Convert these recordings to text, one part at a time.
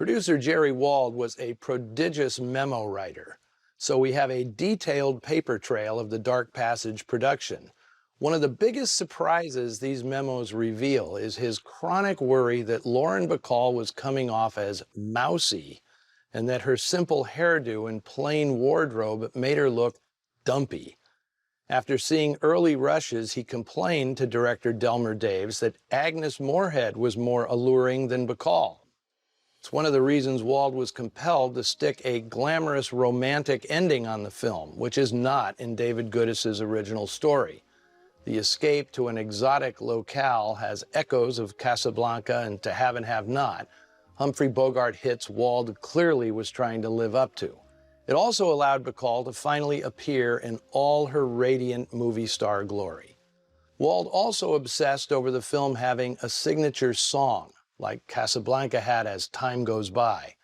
Producer Jerry Wald was a prodigious memo writer, so we have a detailed paper trail of the Dark Passage production. One of the biggest surprises these memos reveal is his chronic worry that Lauren Bacall was coming off as mousy and that her simple hairdo and plain wardrobe made her look dumpy. After seeing early rushes, he complained to director Delmer Daves that Agnes Moorehead was more alluring than Bacall. It's one of the reasons Wald was compelled to stick a glamorous romantic ending on the film, which is not in David Goodis's original story. The escape to an exotic locale has echoes of Casablanca and To Have and Have Not, Humphrey Bogart hits Wald clearly was trying to live up to. It also allowed Bacall to finally appear in all her radiant movie star glory. Wald also obsessed over the film having a signature song, like Casablanca had As Time Goes By.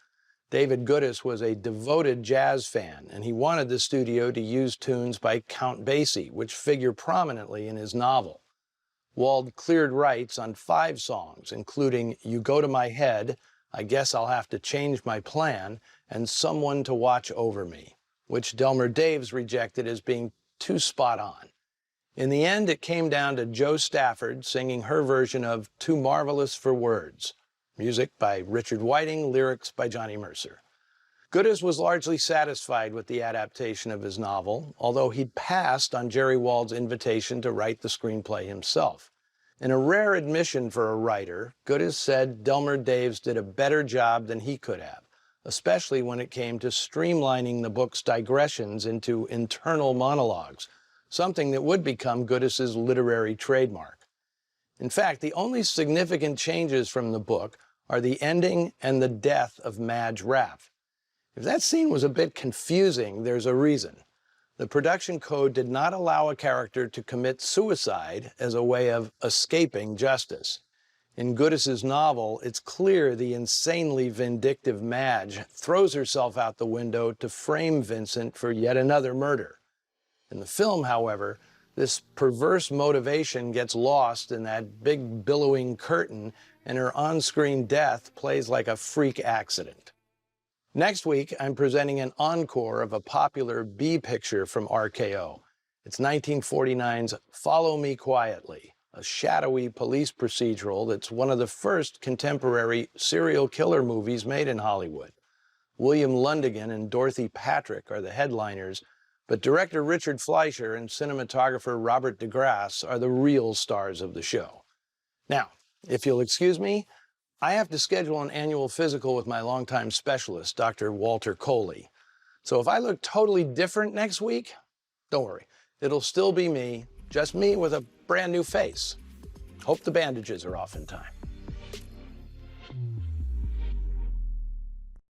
David Goodis was a devoted jazz fan, and he wanted the studio to use tunes by Count Basie, which figure prominently in his novel. Wald cleared rights on 5 songs, including You Go to My Head, I Guess I'll Have to Change My Plan, and Someone to Watch Over Me, which Delmer Daves rejected as being too spot on. In the end, it came down to Joe Stafford singing her version of Too Marvelous for Words. Music by Richard Whiting, lyrics by Johnny Mercer. Goodis was largely satisfied with the adaptation of his novel, although he'd passed on Jerry Wald's invitation to write the screenplay himself. In a rare admission for a writer, Goodis said Delmer Daves did a better job than he could have, especially when it came to streamlining the book's digressions into internal monologues, something that would become Goodis's literary trademark. In fact, the only significant changes from the book are the ending and the death of Madge Raff. If that scene was a bit confusing, there's a reason. The production code did not allow a character to commit suicide as a way of escaping justice. In Goodis's novel, it's clear the insanely vindictive Madge throws herself out the window to frame Vincent for yet another murder. In the film, however, this perverse motivation gets lost in that big billowing curtain, and her on-screen death plays like a freak accident. Next week, I'm presenting an encore of a popular B picture from RKO. It's 1949's Follow Me Quietly, a shadowy police procedural that's one of the first contemporary serial killer movies made in Hollywood. William Lundigan and Dorothy Patrick are the headliners, but director Richard Fleischer and cinematographer Robert DeGrasse are the real stars of the show. Now, if you'll excuse me, I have to schedule an annual physical with my longtime specialist, Dr. Walter Coley. So if I look totally different next week, don't worry. It'll still be me, just me with a brand new face. Hope the bandages are off in time.